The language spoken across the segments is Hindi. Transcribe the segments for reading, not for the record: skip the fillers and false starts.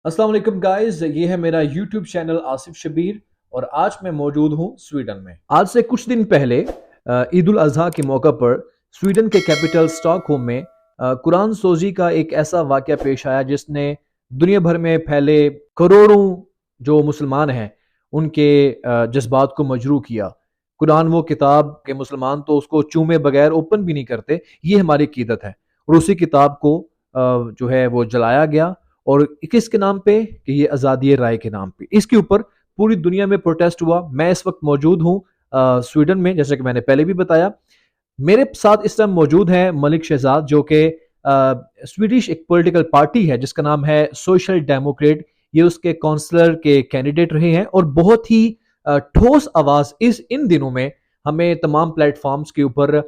अस्सलाम वालेकुम गाइस, ये है मेरा यूट्यूब चैनल आसिफ शबीर और आज मैं मौजूद हूँ स्वीडन में। आज से कुछ दिन पहले ईद उल अजहा के मौका पर स्वीडन के कैपिटल स्टॉकहोम में कुरान सोजी का एक ऐसा वाक़या पेश आया जिसने दुनिया भर में फैले करोड़ों जो मुसलमान हैं उनके जज्बात को मजरू किया। कुरान वो किताब के मुसलमान तो उसको चूमे बगैर ओपन भी नहीं करते, ये हमारी कीदत है। और उसी किताब को जो है वो जलाया गया और किसके नाम पे कि ये आज़ादी राय के नाम पे। इसके ऊपर पूरी दुनिया में प्रोटेस्ट हुआ। मैं इस वक्त मौजूद हूँ स्वीडन में, जैसे कि मैंने पहले भी बताया। मेरे साथ इस टाइम मौजूद है मलिक शहजाद, जो कि स्वीडिश एक पॉलिटिकल पार्टी है जिसका नाम है सोशल डेमोक्रेट। ये उसके काउंसलर के कैंडिडेट रहे हैं और बहुत ही ठोस आवाज इन दिनों में हमें तमाम प्लेटफॉर्म्स के ऊपर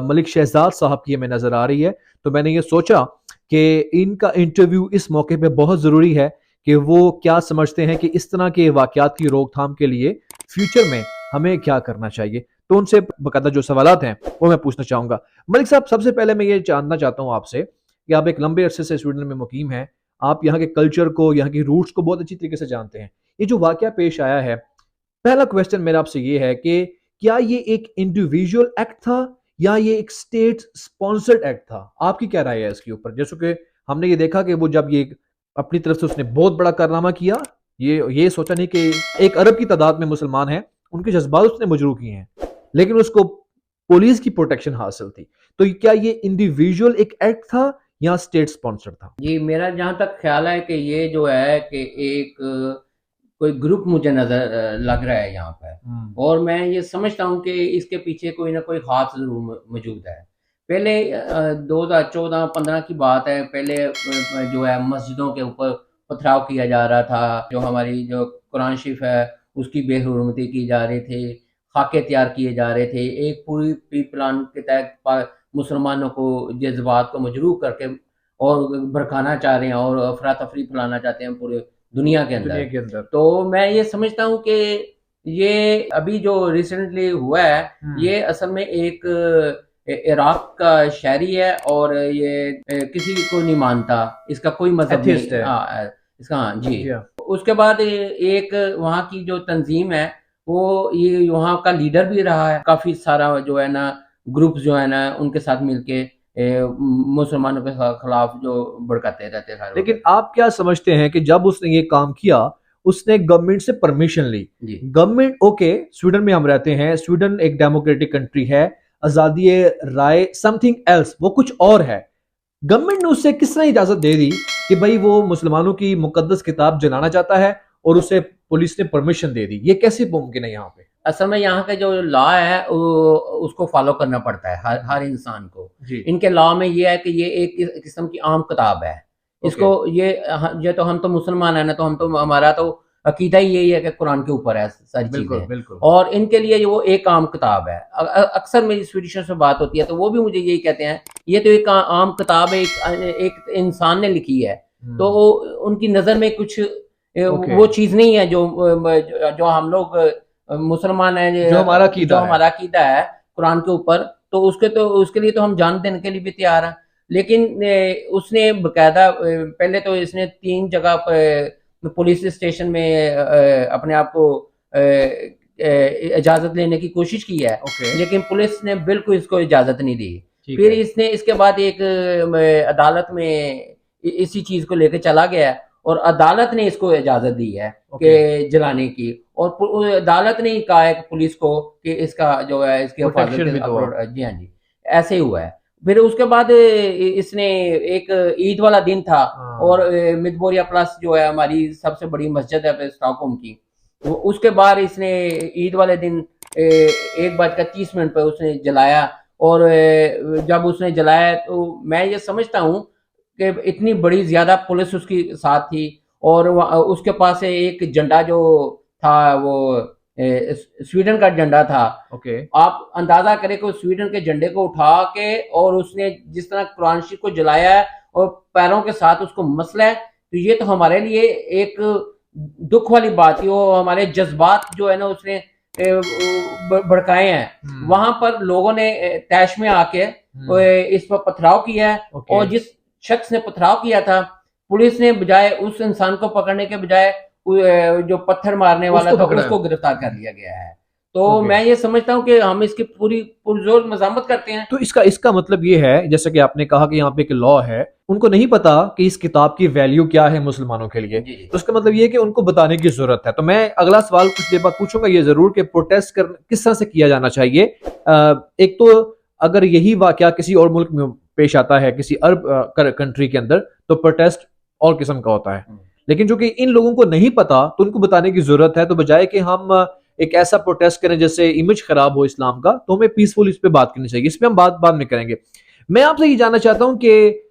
मलिक शहजाद साहब की हमें नजर आ रही है। तो मैंने ये सोचा कि इनका इंटरव्यू इस मौके पे बहुत ज़रूरी है कि वो क्या समझते हैं कि इस तरह के वाक़यात की रोकथाम के लिए फ्यूचर में हमें क्या करना चाहिए। तो उनसे बकायदा जो सवालात हैं वो मैं पूछना चाहूँगा। मलिक साहब, सबसे पहले मैं ये जानना चाहता हूँ आपसे कि आप एक लंबे अरसे से स्वीडन में मुकीम हैं, आप यहाँ के कल्चर को, यहाँ की रूट्स को बहुत अच्छी तरीके से जानते हैं। ये जो वाक़या पेश आया है, पहला क्वेश्चन मेरा आपसे ये है कि क्या ये एक इंडिविजुअल एक्ट था या ये एक स्टेट स्पॉन्सर्ड एक्ट था? आपकी क्या राय है इसके ऊपर? जैसे कि हमने ये देखा कि वो जब ये अपनी तरफ से उसने बहुत बड़ा कारनामा किया, ये सोचा नहीं कि एक अरब की तादाद में मुसलमान हैं, उनके जज्बात उसने मजरू किए हैं, लेकिन उसको पुलिस की प्रोटेक्शन हासिल थी। तो क्या ये इंडिविजुअल एक एक्ट था या स्टेट स्पॉन्सर्ड था? जी, मेरा जहाँ तक ख्याल है कि ये जो है कि एक कोई ग्रुप मुझे नज़र लग रहा है यहाँ पर। और मैं ये समझता हूँ कि इसके पीछे कोई ना कोई ख़ास ज़रूर मौजूद है। पहले 2014-15 की बात है। पहले जो है मस्जिदों के ऊपर पथराव किया जा रहा था। जो हमारी जो कुरान शरीफ है उसकी बेहुरमती की जा रही थी, खाके तैयार किए जा रहे थे। एक पूरी प्री प्लान के तहत मुसलमानों को जज्बात को मजरूह करके और भड़काना चाह रहे हैं और अफरा तफरी फैलाना चाहते हैं पूरे दुनिया के अंदर। तो मैं ये समझता हूँ कि ये अभी जो रिसेंटली हुआ है ये असल में एक इराक का शहरी है और ये किसी को नहीं मानता, इसका कोई मजहब नहीं एथिस्ट है। इसका। हाँ जी। जी हाँ। उसके बाद एक वहाँ की जो तंजीम है वो ये वहाँ का लीडर भी रहा है। काफी सारा जो है ना ग्रुप जो है ना उनके साथ मिलके मुसलमानों के खिलाफ जो भड़काते रहते हैं। लेकिन आप क्या समझते हैं कि जब उसने ये काम किया, उसने गवर्नमेंट से परमिशन ली? जी गवर्नमेंट, ओके, स्वीडन में हम रहते हैं, स्वीडन एक डेमोक्रेटिक कंट्री है, आजादी राय समथिंग एल्स, वो कुछ और है। गवर्नमेंट ने उससे किस तरह इजाजत दे दी कि भाई वो मुसलमानों की मुकद्दस किताब जलाना चाहता है और उसे पुलिस ने परमिशन दे दी? ये कैसे मुमकिन है यहाँ पे? असल में यहाँ का जो लॉ है उसको फॉलो करना पड़ता है हर इंसान को। जी। इनके लॉ में ये है कि ये एक किस्म की आम किताब है। इसको ये तो हम तो मुसलमान है ना, तो हम तो हमारा तो अकीदा ही यही है कि कुरान के ऊपर है सारी बिल्कुल चीजें। बिल्कुल। और इनके लिए वो एक आम किताब है। अक्सर मेरी स्वीडिशों से बात होती है तो वो भी मुझे यही कहते हैं ये तो एक आम किताब है, एक इंसान ने लिखी है। तो उनकी नजर में कुछ वो चीज नहीं है जो हम लोग मुसलमान है, जो हमारा अकीदा है कुरान के ऊपर। तो उसके लिए तो हम जान देने के लिए भी तैयार हैं। लेकिन उसने बकायदा पहले तो इसने 3 जगह पर पुलिस स्टेशन में अपने आप को इजाजत लेने की कोशिश की है। लेकिन पुलिस ने बिल्कुल इसको इजाजत नहीं दी। फिर इसने इसके बाद एक अदालत में इसी चीज को लेकर चला गया और अदालत ने इसको इजाजत दी है कि जलाने की। और अदालत ने ही कहा है कि पुलिस को कि इसका जो है इसकी हिफाजत। जी हाँ जी, ऐसे ही हुआ है। फिर उसके बाद इसने एक ईद वाला दिन था और मिडबोरिया प्लस जो है हमारी सबसे बड़ी मस्जिद है स्टॉकहोम की, तो उसके बाद इसने ईद वाले दिन 1:30 पर उसने जलाया। और जब उसने जलाया तो मैं ये समझता हूँ कि इतनी बड़ी ज्यादा पुलिस उसकी साथ थी और उसके पास एक झंडा जो था वो स्वीडन का झंडा था। आप अंदाजा करें कि स्वीडन के झंडे को उठा के और उसने जिस तरह कुरान शरीफ को जलाया है और पैरों के साथ उसको मसला है, तो ये तो हमारे लिए एक दुख वाली बात है। वो हमारे जज्बात जो है ना उसने भड़काए हैं। वहां पर लोगों ने तैश में आके इस पर पथराव किया है। और जिस शख्स ने पथराव किया था पुलिस ने बजाय उस इंसान को पकड़ने के बजाय जो पत्थर मारने वाला था उसको गिरफ्तार कर लिया गया है। तो मैं ये समझता हूँ कि हम इसकी पूरी पुरजोर मजामत करते हैं। तो इसका मतलब ये है, जैसे कि आपने कहा कि यहाँ पे एक लॉ है, उनको नहीं पता कि इस किताब की वैल्यू क्या है मुसलमानों के लिए, तो इसका मतलब ये है कि उनको बताने की जरूरत है। तो मैं अगला सवाल कुछ देर बाद पूछूंगा ये जरूर कि प्रोटेस्ट कर किस तरह से किया जाना चाहिए। एक तो अगर यही वाकया किसी और मुल्क में पेश आता है, किसी अरब कंट्री के अंदर, तो प्रोटेस्ट और किस्म का होता है। लेकिन जो कि इन लोगों को नहीं पता, तो उनको बताने की जरूरत है। तो बजाय कि हम एक ऐसा प्रोटेस्ट करें जैसे इमेज खराब हो इस्लाम का, तो हमें पीसफुल इस पे बात करनी चाहिए। इस पे हम बात बाद में करेंगे। मैं आपसे ये जानना चाहता हूं कि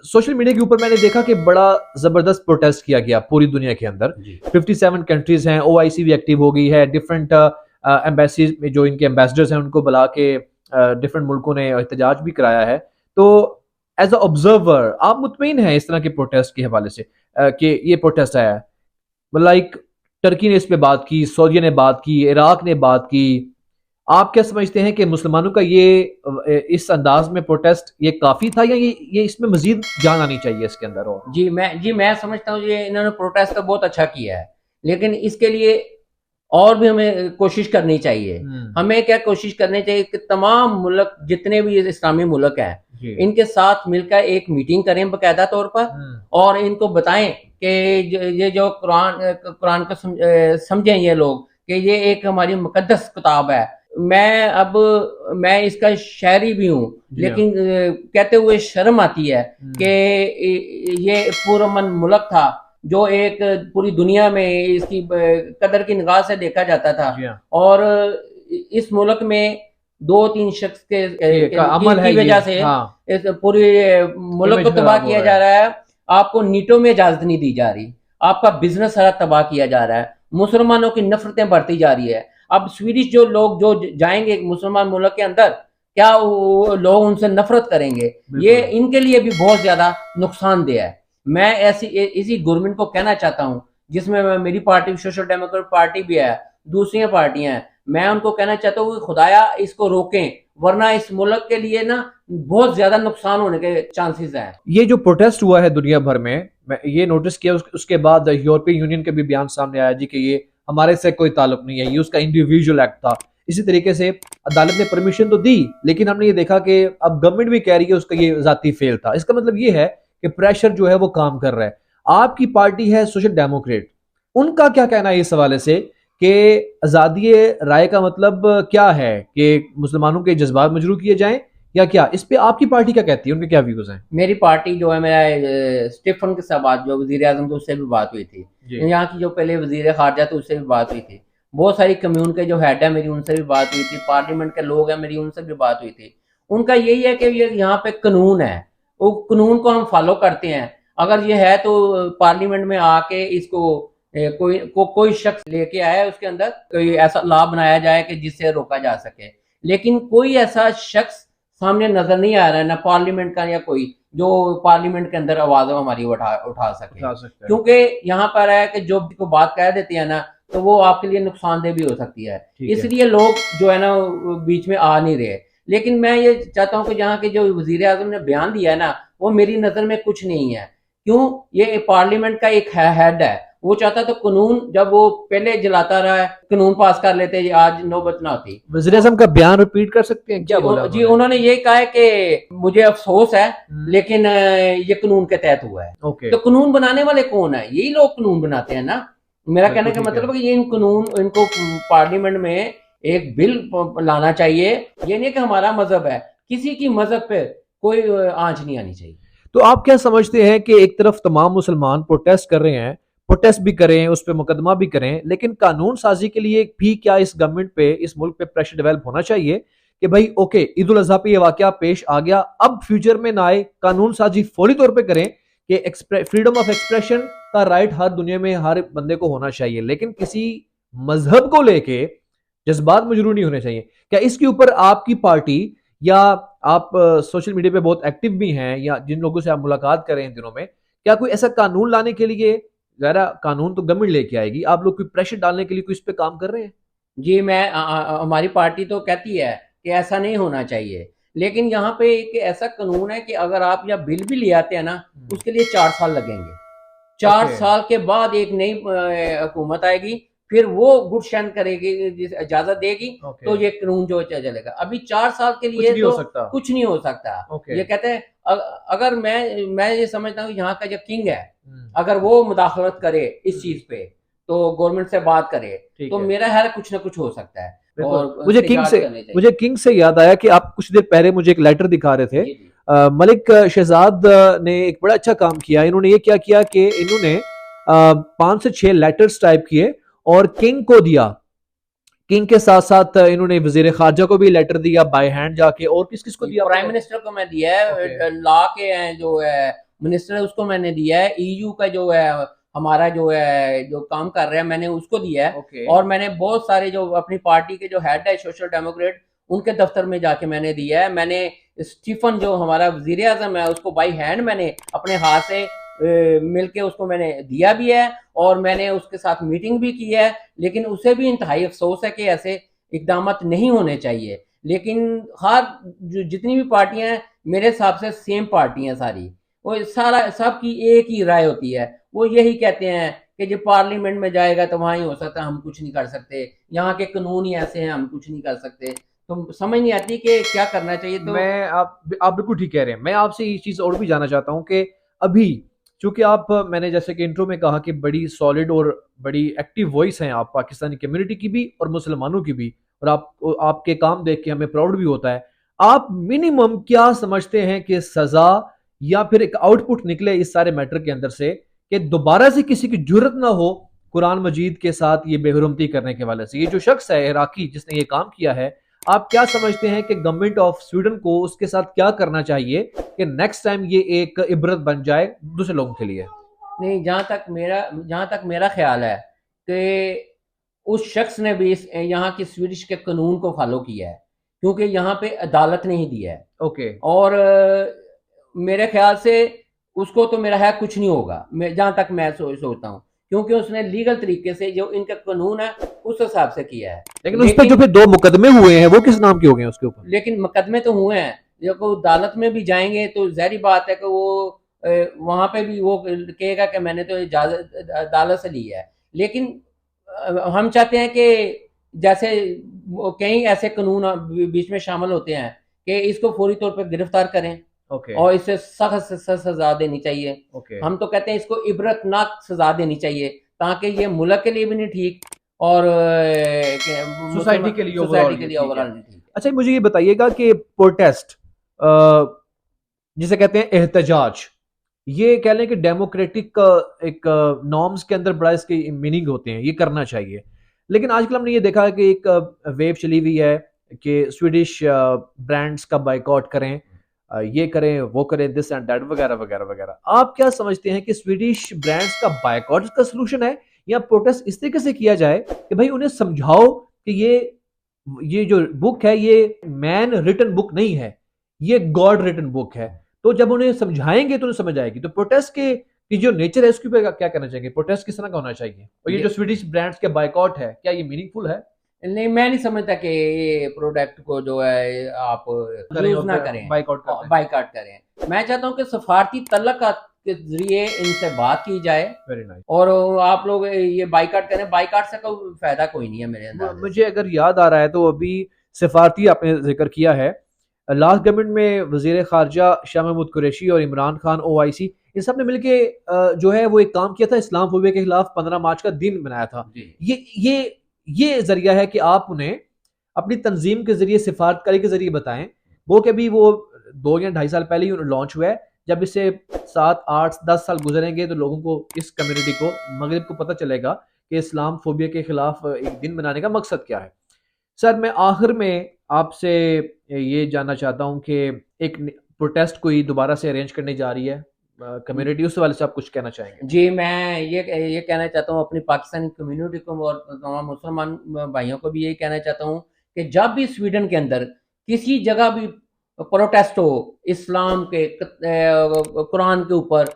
सोशल मीडिया के ऊपर मैंने देखा कि बड़ा जबरदस्त प्रोटेस्ट किया गया पूरी दुनिया के अंदर। 57 कंट्रीज हैं, OIC भी एक्टिव हो गई है, डिफरेंट एम्बेसीज में जो इनके एम्बेसडर्स हैं उनको बुला के डिफरेंट मुल्कों ने एहतजाज भी कराया है। तो एज अ ऑब्जर्वर आप मुतमईन हैं इस तरह के प्रोटेस्ट के हवाले से कि ये प्रोटेस्ट आया है? लाइक टर्की ने इस पे बात की, सऊदी ने बात की, इराक ने बात की। आप क्या समझते हैं कि मुसलमानों का ये इस अंदाज में प्रोटेस्ट ये काफी था, या ये इसमें मजीद जान आनी चाहिए इसके अंदर? और मैं समझता हूँ ये इन्होंने प्रोटेस्ट तो बहुत अच्छा किया है, लेकिन इसके लिए और भी हमें कोशिश करनी चाहिए। हमें क्या कोशिश करनी चाहिए कि तमाम मुल्क जितने भी इस्लामी मुल्क हैं इनके साथ मिलकर एक मीटिंग करें बाकायदा तौर पर, और इनको बताएं कि ये जो कुरान को समझें ये लोग कि ये एक हमारी मुकद्दस किताब है। मैं इसका शायरी भी हूँ, लेकिन कहते हुए शर्म आती है कि ये पुरअमन मुल्क था जो एक पूरी दुनिया में इसकी कदर की निगाह से देखा जाता था, और इस मुल्क में 2-3 शख्स की वजह से इस पूरे मुल्क को तबाह किया जा रहा है। आपको नीटो में इजाजत नहीं दी जा रही, आपका बिजनेस सारा तबाह किया जा रहा है, मुसलमानों की नफरतें बढ़ती जा रही है। अब स्वीडिश जो लोग जो जाएंगे मुसलमान मुल्क के अंदर, क्या लोग उनसे नफरत करेंगे? ये इनके लिए भी बहुत ज्यादा नुकसानदेह है। मैं इसी गवर्नमेंट को कहना चाहता हूं, जिसमें मेरी पार्टी सोशल डेमोक्रेट पार्टी भी है, दूसरी पार्टियां हैं, मैं उनको कहना चाहता हूँ कि खुदाया इसको रोकें, वरना इस मुल्क के लिए ना बहुत ज्यादा नुकसान होने के चांसेस हैं। ये जो प्रोटेस्ट हुआ है दुनिया भर में, मैं ये नोटिस किया, उसके बाद यूरोपियन यूनियन के भी बयान सामने आया जी कि ये हमारे से कोई ताल्लुक नहीं है, ये उसका इंडिविजुअल एक्ट था। इसी तरीके से अदालत ने परमिशन तो दी, लेकिन हमने ये देखा कि अब गवर्नमेंट भी कह रही है उसका ये जाती फेल था। इसका मतलब ये है कि प्रेशर जो है वो काम कर रहा है। आपकी पार्टी है सोशल डेमोक्रेट, उनका क्या कहना है इस हवाले से कि आजादी राय का मतलब क्या है, कि मुसलमानों के जज्बात मजरूह किए जाएं या क्या? इस पे आपकी पार्टी क्या कहती है, उनके क्या व्यूज हैं? मेरी पार्टी जो है, मेरा स्टीफन के साथ बात, जो वजीर आजम, तो उससे भी बात हुई थी। यहाँ की जो पहले वजीर खारजा थे उससे भी बात हुई थी। बहुत सारी कम्यून के जो हेड है मेरी उनसे भी बात हुई थी। पार्लियामेंट के लोग हैं मेरी, उनसे भी बात हुई थी। उनका यही है कि ये यहाँ पे कानून है, वो कानून को हम फॉलो करते हैं। अगर ये है तो पार्लियामेंट में आके इसको कोई शख्स लेके आया, उसके अंदर कोई ऐसा लॉ बनाया जाए कि जिससे रोका जा सके। लेकिन कोई ऐसा शख्स सामने नजर नहीं आ रहा है, ना पार्लियामेंट का या कोई, जो पार्लियामेंट के अंदर आवाज हमारी उठा सके। क्योंकि यहाँ पर है कि जो को बात कह देती है ना, तो वो आपके लिए नुकसानदेह भी हो सकती है। इसलिए लोग जो है ना बीच में आ नहीं रहे। लेकिन मैं ये चाहता हूँ कि यहाँ के जो वजीर आजम ने बयान दिया है ना, वो मेरी नजर में कुछ नहीं है। क्यों? ये पार्लियामेंट का एक हेड है, वो चाहता तो कानून जब वो पहले जलाता रहा है, कानून पास कर लेते, आज नौबत ना होती। वज़ीर आज़म का बयान रिपीट कर सकते हैं क्या? बोला जी, उन्होंने ये कहा है कि मुझे अफसोस है, लेकिन ये कानून के तहत हुआ है। तो कानून बनाने वाले कौन है? यही लोग कानून बनाते हैं ना। मेरा कहने का मतलब है कि ये इनको पार्लियामेंट में एक बिल लाना चाहिए। ये नहीं कि हमारा मजहब है, किसी की मजहब पे कोई आंच नहीं आनी चाहिए। तो आप क्या समझते हैं कि एक तरफ तमाम मुसलमान प्रोटेस्ट कर रहे हैं, प्रोटेस्ट भी करें, उस पर मुकदमा भी करें, लेकिन कानून साजी के लिए भी क्या इस गवर्नमेंट पे, इस मुल्क पे प्रेशर डेवलप होना चाहिए कि भाई ओके, ईद उल अजहा पे ये वाकया पेश आ गया, अब फ्यूचर में ना आए, कानून साजी फौरी तौर पे करें कि फ्रीडम ऑफ एक्सप्रेशन का राइट हर दुनिया में हर बंदे को होना चाहिए, लेकिन किसी मजहब को लेके जज्बात मजरूह नहीं होने चाहिए। क्या इसके ऊपर आपकी पार्टी, या आप सोशल मीडिया पे बहुत एक्टिव भी हैं, या जिन लोगों से आप मुलाकात कर रहे हैं इन दिनों में, क्या कोई ऐसा कानून लाने के लिए, ज़रा कानून तो गवर्नमेंट लेके आएगी, आप लोग कोई प्रेशर डालने के लिए कोई इस पे काम कर रहे हैं? जी, हमारी पार्टी तो कहती है कि ऐसा नहीं होना चाहिए, लेकिन यहाँ पे एक ऐसा कानून है कि अगर आप या बिल भी ले आते हैं ना, उसके लिए 4 साल लगेंगे। 4 साल के बाद एक नई हुकूमत आएगी, फिर वो गुड स्टैंड करेगी, इजाजत देगी, तो ये कानून जो चलेगा। अभी 4 साल के लिए तो कुछ नहीं हो सकता। ये कहते हैं अगर मैं ये समझता हूँ यहाँ का जो किंग है, अगर वो मुदाखलत करे इस चीज पे, तो गवर्नमेंट से बात करे, तो मेरा ख्याल कुछ ना कुछ हो सकता है। और मुझे किंग से याद आया कि आप कुछ देर पहले मुझे एक लेटर दिखा रहे थे। मलिक शहजाद ने एक बड़ा अच्छा काम किया। इन्होंने ये क्या किया कि इन्होंने 5 से 6 लेटर्स टाइप किए और किंग को दिया। किंग के साथ साथ इन्होंने वजीर खारजा को भी लेटर दिया बाय हैंड जाके। और किस किस को दिया? प्राइम मिनिस्टर को मैं दिया है, लॉ के जो है मिनिस्टर है उसको मैंने दिया है, EU का जो है हमारा जो है जो काम कर रहे हैं मैंने उसको दिया है। और मैंने बहुत सारे जो अपनी पार्टी के जो हेड है सोशल डेमोक्रेट, उनके दफ्तर में जाके मैंने दिया है। मैंने स्टीफन जो हमारा वजीर आजम है उसको बाई हैंड मैंने अपने हाथ से मिलके उसको मैंने दिया भी है, और मैंने उसके साथ मीटिंग भी की है। लेकिन उसे भी इंतहाई अफसोस है कि ऐसे इकदाम नहीं होने चाहिए। लेकिन हर जो जितनी भी पार्टियां हैं मेरे हिसाब से सेम पार्टी हैं सारी, वो सारा सबकी एक ही राय होती है। वो यही कहते हैं कि जो पार्लियामेंट में जाएगा तो वहां ही हो सकता है, हम कुछ नहीं कर सकते, यहाँ के कानून ही ऐसे हैं, हम कुछ नहीं कर सकते। तो समझ नहीं आती कि क्या करना चाहिए। तो आप बिल्कुल ठीक कह रहे हैं। मैं आपसे ये चीज और भी जानना चाहता हूँ कि अभी चूंकि आप, मैंने जैसे कि इंट्रो में कहा कि बड़ी सॉलिड और बड़ी एक्टिव वॉइस हैं आप पाकिस्तानी कम्युनिटी की भी और मुसलमानों की भी, और आपके काम देख के हमें प्राउड भी होता है। आप मिनिमम क्या समझते हैं कि सजा या फिर एक आउटपुट निकले इस सारे मैटर के अंदर से कि दोबारा से किसी की जुर्रत ना हो कुरान मजीद के साथ ये बेहुरमती करने के वाले से? ये जो शख्स है इराकी जिसने ये काम किया है, आप क्या समझते हैं कि गवर्नमेंट ऑफ स्वीडन को उसके साथ क्या करना चाहिए कि नेक्स्ट टाइम ये एक इबरत बन जाए दूसरे लोगों के लिए? नहीं, जहां तक मेरा ख्याल है कि उस शख्स ने भी यहाँ की स्वीडिश के कानून को फॉलो किया है, क्योंकि यहाँ पे अदालत ने ही दिया है। और मेरे ख्याल से उसको तो मेरा है कुछ नहीं होगा, जहां तक मैं सोचता हूँ, क्योंकि उसने लीगल तरीके से जो इनका कानून है उस हिसाब से किया है। लेकिन उस पर जो फिर 2 मुकदमे हुए हैं वो किस नाम के हो गए उसके ऊपर? लेकिन मुकदमे तो हुए हैं, जब वो अदालत में भी जाएंगे तो जाहिर बात है कि वो वहां पे भी वो कहेगा कि मैंने तो इजाजत अदालत से ली है। लेकिन हम चाहते हैं कि जैसे कई ऐसे कानून बीच में शामिल होते हैं कि इसको फौरी तौर पर गिरफ्तार करें और इसे सख्त से सख्त सजा देनी चाहिए। हम तो कहते हैं इसको इबरतनाक सजा देनी चाहिए, ताकि ये मुल्क के लिए भी नहीं ठीक और सोसाइटी के लिए ओवरऑल नहीं ठीक। अच्छा, मुझे ये बताइएगा कि प्रोटेस्ट जिसे कहते हैं एहतजाज, ये कह लें कि डेमोक्रेटिक एक नॉर्म्स के अंदर बड़ा इसके मीनिंग होते हैं, ये करना चाहिए। लेकिन आजकल हमने ये देखा है कि एक वेव चली हुई है कि स्वीडिश ब्रांड्स का बाइकआउट करें, ये करें वो करें, दिस एंड दैट वगैरह वगैरह वगैरह। आप क्या समझते हैं कि स्वीडिश ब्रांड्स का बाइकआउट का सलूशन है, या प्रोटेस्ट इस तरीके से किया जाए कि भाई उन्हें समझाओ कि ये जो बुक है ये मैन रिटन बुक नहीं है, ये गॉड रिटन बुक है। तो जब उन्हें समझाएंगे तो उन्हें समझ आएगी। तो प्रोटेस्ट की जो नेचर है उसके ऊपर क्या कहना चाहेंगे? प्रोटेस्ट किस तरह का होना चाहिए? और ये जो स्वीडिश ब्रांड्स के बाइकआउट है, क्या ये मीनिंगफुल है? नहीं, मैं नहीं समझता कि ये प्रोडक्ट को जो है आप यूज ना करें, बाइकआउट करें। मैं चाहता हूं कि सफारती तल्लुकात के जरिए इनसे बात की जाए। Very nice. और आप लोग ये बाइकआउट करें, बाइकआउट से कोई फायदा कोई नहीं है मेरे अंदर। मुझे अगर याद आ रहा है तो अभी सफारती आपने जिक्र किया है, लास्ट गवर्नमेंट में वजीर खारजा शाह महमूद कुरैशी और इमरान खान OIC इन सब ने मिलकर जो है वो एक काम किया था, इस्लाम फोबिया के खिलाफ 15 मार्च का दिन मनाया था। ये जरिया है कि आप उन्हें अपनी तंजीम के जरिए सिफारतकारी के जरिए बताएं। वो कि अभी वो 2 या 2.5 साल पहले ही लॉन्च हुआ है। जब इसे 7, 8, 10 साल गुजरेंगे तो लोगों को, इस कम्युनिटी को, मगरिब को पता चलेगा कि इस्लाम फोबिया के खिलाफ एक दिन मनाने का मकसद क्या है। सर, मैं आखिर में आपसे ये जानना चाहता हूं कि एक प्रोटेस्ट कोई दोबारा से अरेंज करने जा रही है कम्युनिटी, उस वाले से आप कुछ कहना चाहेंगे? जी, मैं ये कहना चाहता हूँ अपनी पाकिस्तानी कम्युनिटी को और तमाम मुसलमान भाइयों को भी यही कहना चाहता हूँ कि जब भी स्वीडन के अंदर किसी जगह भी प्रोटेस्ट हो इस्लाम के, कुरान के ऊपर,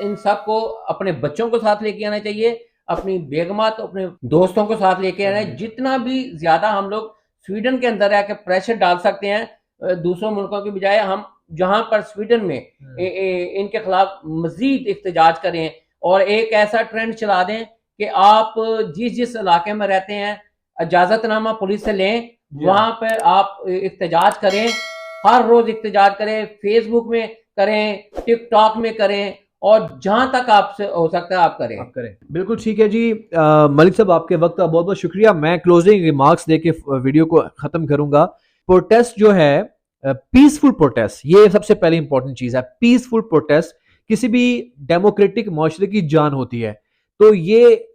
इन सब को अपने बच्चों को साथ लेके आना चाहिए, अपनी बेगमात, अपने दोस्तों को साथ लेके आना है। जितना भी ज्यादा हम लोग स्वीडन के अंदर आके प्रेशर डाल सकते हैं दूसरों मुल्कों की बजाय हम जहां पर स्वीडन में इनके खिलाफ मजीद एहतजाज करें और एक ऐसा ट्रेंड चला दें कि आप जिस जिस इलाके में रहते हैं इजाजतनामा पुलिस से लें, वहां पर आप एहतजाज करें, हर रोज एहतजाज करें, फेसबुक में करें, टिकटॉक में करें और जहां तक आपसे हो सकता है आप करें। बिल्कुल ठीक है जी। मलिक साहब आपके वक्त का बहुत बहुत शुक्रिया। मैं क्लोजिंग रिमार्क्स देके वीडियो को खत्म करूंगा। प्रोटेस्ट जो है, पीसफुल प्रोटेस्ट, ये सबसे पहले इंपॉर्टेंट चीज है। पीसफुल प्रोटेस्ट किसी भी डेमोक्रेटिक माशरे की जान होती है, तो ये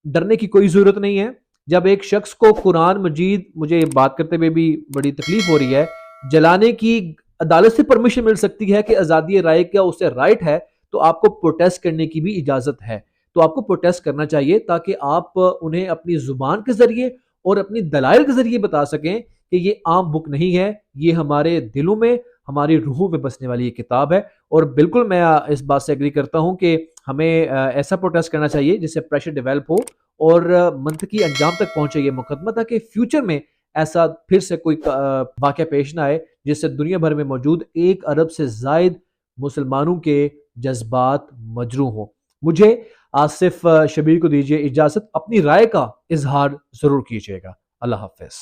डरने की कोई जरूरत नहीं है। जब एक शख्स को कुरान मजीद, मुझे ये बात करते हुए भी बड़ी तकलीफ हो रही है, जलाने की अदालत से परमिशन मिल सकती है कि आजादी राय का उसे राइट है, तो आपको प्रोटेस्ट करने की भी इजाजत है। तो आपको प्रोटेस्ट करना चाहिए ताकि आप उन्हें अपनी जुबान के जरिए और अपनी दलाइल के जरिए बता सकें कि ये आम बुक नहीं है, ये हमारे दिलों में, हमारी रूहों में बसने वाली ये किताब है। और बिल्कुल मैं इस बात से एग्री करता हूं कि हमें ऐसा प्रोटेस्ट करना चाहिए जिससे प्रेशर डेवलप हो और मंतकी अंजाम तक पहुंचे ये मुकदमा, ताकि फ्यूचर में ऐसा फिर से कोई वाक़या पेश ना आए जिससे दुनिया भर में मौजूद 1 अरब से जायद मुसलमानों के जज्बात मजरूह हों। मुझे आसिफ शबीर को दीजिए इजाजत, अपनी राय का इजहार जरूर कीजिएगा। अल्लाह हाफिज।